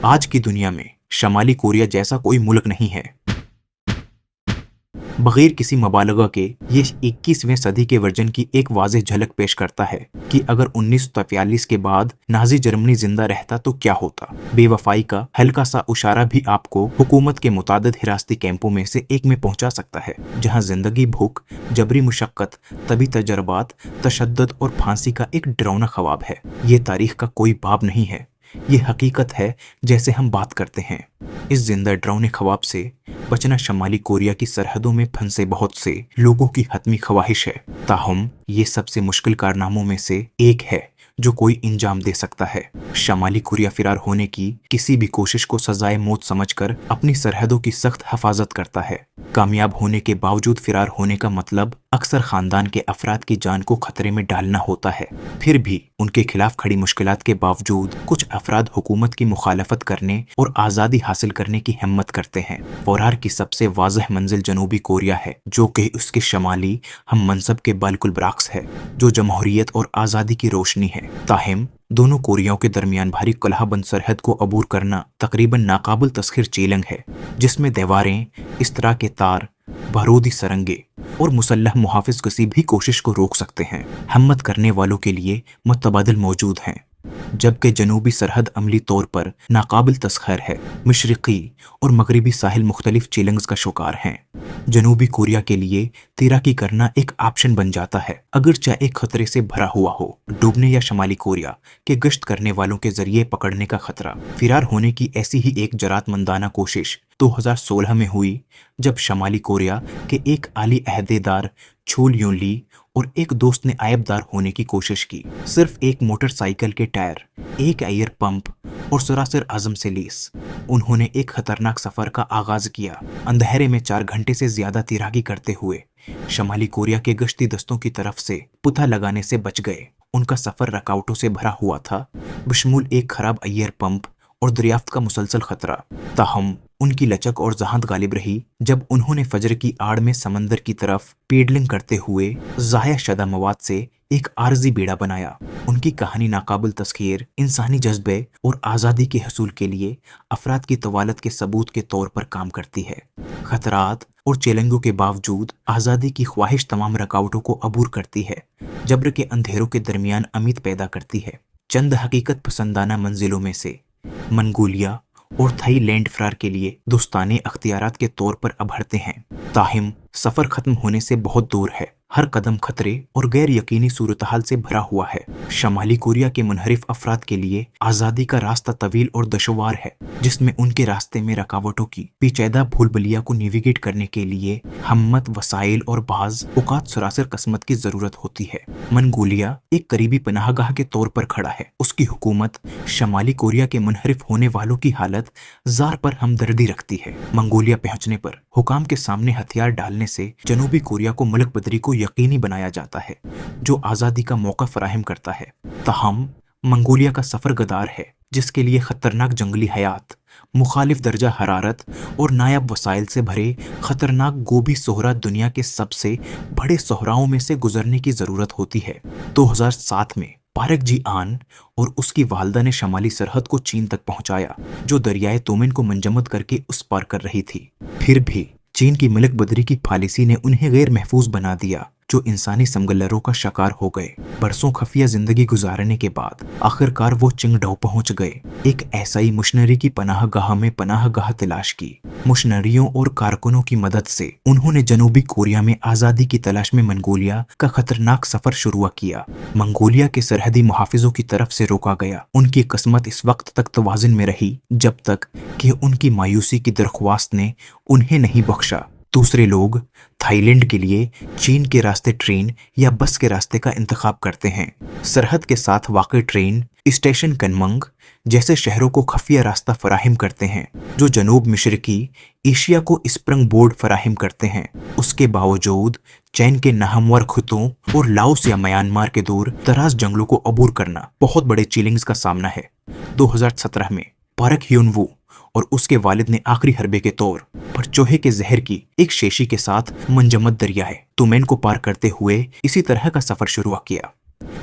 آج کی دنیا میں شمالی کوریا جیسا کوئی ملک نہیں ہے۔ بغیر کسی مبالغہ کے یہ 21ویں صدی کے ورژن کی ایک واضح جھلک پیش کرتا ہے کہ اگر 1943 کے بعد نازی جرمنی زندہ رہتا تو کیا ہوتا۔ بے وفائی کا ہلکا سا اشارہ بھی آپ کو حکومت کے متعدد حراستی کیمپوں میں سے ایک میں پہنچا سکتا ہے، جہاں زندگی، بھوک، جبری مشقت، طبی تجربات، تشدد اور پھانسی کا ایک ڈراؤنا خواب ہے۔ یہ تاریخ کا کوئی باب نہیں ہے، یہ حقیقت ہے جیسے ہم بات کرتے ہیں۔ اس زندہ ڈراؤنے خواب سے بچنا شمالی کوریا کی سرحدوں میں پھنسے بہت سے لوگوں کی حتمی خواہش ہے۔ تاہم یہ سب سے مشکل کارناموں میں سے ایک ہے جو کوئی انجام دے سکتا ہے۔ شمالی کوریا فرار ہونے کی کسی بھی کوشش کو سزائے موت سمجھ کر اپنی سرحدوں کی سخت حفاظت کرتا ہے۔ کامیاب ہونے کے باوجود فرار ہونے کا مطلب اکثر خاندان کے افراد کی جان کو خطرے میں ڈالنا ہوتا ہے۔ پھر بھی ان کے خلاف کھڑی مشکلات کے باوجود کچھ افراد حکومت کی مخالفت کرنے اور آزادی حاصل کرنے کی ہمت کرتے ہیں۔ فرار کی سب سے واضح منزل جنوبی کوریا ہے، جو کہ اس کے شمالی ہم منصب کے بالکل برعکس ہے، جو جمہوریت اور آزادی کی روشنی ہے۔ تاہم دونوں کوریاؤں کے درمیان بھاری کلہ بند سرحد کو عبور کرنا تقریباً ناقابل تسخیر چیلنج ہے، جس میں دیواریں، اس طرح کے تار، بارودی سرنگیں اور مسلح محافظ کسی بھی کوشش کو روک سکتے ہیں۔ ہمت کرنے والوں کے لیے متبادل موجود ہیں، جبکہ جنوبی سرحد عملی طور پر ناقابل تسخیر ہے۔ مشرقی اور مغربی ساحل مختلف چیلنجز کا شکار ہیں۔ جنوبی کوریا کے لیے تیراکی کرنا ایک آپشن بن جاتا ہے، اگرچہ ایک خطرے سے بھرا ہوا ہو۔ ڈوبنے یا شمالی کوریا کے گشت کرنے والوں کے ذریعے پکڑنے کا خطرہ۔ فرار ہونے کی ایسی ہی ایک جرات مندانہ کوشش 2016 میں ہوئی، جب شمالی کوریا کے ایک اعلی عہدیدار چول یون لی اور ایک دوست نے عائب دار ہونے کی کوشش کی۔ صرف ایک موٹر سائیکل کے ٹائر، ایک ایئر پمپ اور سراسر عزم سے لیس، انہوں نے ایک خطرناک سفر کا آغاز کیا۔ اندھیرے میں 4 گھنٹے سے زیادہ تیراکی کرتے ہوئے شمالی کوریا کے گشتی دستوں کی طرف سے پتہ لگانے سے بچ گئے۔ ان کا سفر رکاوٹوں سے بھرا ہوا تھا، بشمول ایک خراب ایئر پمپ اور دریافت کا مسلسل خطرہ۔ تاہم ان کی لچک اور ذہانت غالب رہی جب انہوں نے فجر کی آڑ میں سمندر کی طرف پیڈلنگ کرتے ہوئے ضائع شدہ مواد سے ایک عارضی بیڑا بنایا۔ ان کی کہانی ناقابل تسخیر انسانی جذبے اور آزادی کے حصول کے لیے افراد کی طوالت کے ثبوت کے طور پر کام کرتی ہے۔ خطرات اور چیلنجوں کے باوجود آزادی کی خواہش تمام رکاوٹوں کو عبور کرتی ہے، جبر کے اندھیروں کے درمیان امید پیدا کرتی ہے۔ چند حقیقت پسندانہ منزلوں میں سے منگولیا اور تھائی لینڈ فرار کے لیے دوستانے اختیارات کے طور پر ابھرتے ہیں، تاہم سفر ختم ہونے سے بہت دور ہے۔ ہر قدم خطرے اور غیر یقینی صورتحال سے بھرا ہوا ہے۔ شمالی کوریا کے منحرف افراد کے لیے آزادی کا راستہ طویل اور دشوار ہے، جس میں ان کے راستے میں رکاوٹوں کی پیچیدہ بھول بھلیا کو نیویگیٹ کرنے کے لیے ہمت، وسائل اور بعض اوقات سراسر قسمت کی ضرورت ہوتی ہے۔ منگولیا ایک قریبی پناہ گاہ کے طور پر کھڑا ہے۔ اس کی حکومت شمالی کوریا کے منحرف ہونے والوں کی حالت زار پر ہمدردی رکھتی ہے۔ منگولیا پہنچنے پر حکام کے سامنے ہتھیار ڈالنے سے جنوبی کوریا کو ملک بدری کو یقینی بنایا جاتا ہے، جو آزادی کا موقع فراہم کرتا ہے۔ تاہم منگولیا کا سفر غدار ہے، جس کے لیے خطرناک جنگلی حیات، مخالف درجہ حرارت اور نایاب وسائل سے بھرے خطرناک گوبی صحرا دنیا کے سب سے بڑے صحراؤں میں سے گزرنے کی ضرورت ہوتی ہے۔ 2007 میں پارک جی آن اور اس کی والدہ نے شمالی سرحد کو چین تک پہنچایا، جو دریائے تومن کو منجمد کر کے اس پار کر رہی تھی۔ پھر بھی چین کی ملک بدری کی پالیسی نے انہیں غیر محفوظ بنا دیا، جو انسانی سمگلروں کا شکار ہو گئے۔ برسوں خفیہ زندگی گزارنے کے بعد آخرکار وہ چنگڈاؤ پہنچ گئے۔ ایک ایسائی مشنری کی پناہ گاہ میں پناہ گاہ تلاش کی۔ مشنریوں اور کارکنوں کی مدد سے انہوں نے جنوبی کوریا میں آزادی کی تلاش میں منگولیا کا خطرناک سفر شروع کیا۔ منگولیا کے سرحدی محافظوں کی طرف سے روکا گیا۔ ان کی قسمت اس وقت تک توازن میں رہی جب تک کہ ان کی مایوسی کی درخواست نے انہیں نہیں بخشا۔ دوسرے لوگ تھائی لینڈ کے لیے چین کے راستے ٹرین یا بس کے راستے کا انتخاب کرتے ہیں۔ سرحد کے ساتھ واقع ٹرین اسٹیشن کنمنگ جیسے شہروں کو خفیہ راستہ فراہم کرتے ہیں، جو جنوب مشرقی ایشیا کو اسپرنگ بورڈ فراہم کرتے ہیں۔ اس کے باوجود چین کے ناہموار خطوں اور لاؤس یا میانمار کے دور دراز جنگلوں کو عبور کرنا بہت بڑے چیلنجز کا سامنا ہے۔ 2017 میں پارک ہیون وو اور اس کے والد نے آخری حربے کے طور پر چوہے کے زہر کی ایک شیشی کے ساتھ منجمد دریائے تومین کو پار کرتے ہوئے اسی طرح کا سفر شروع کیا۔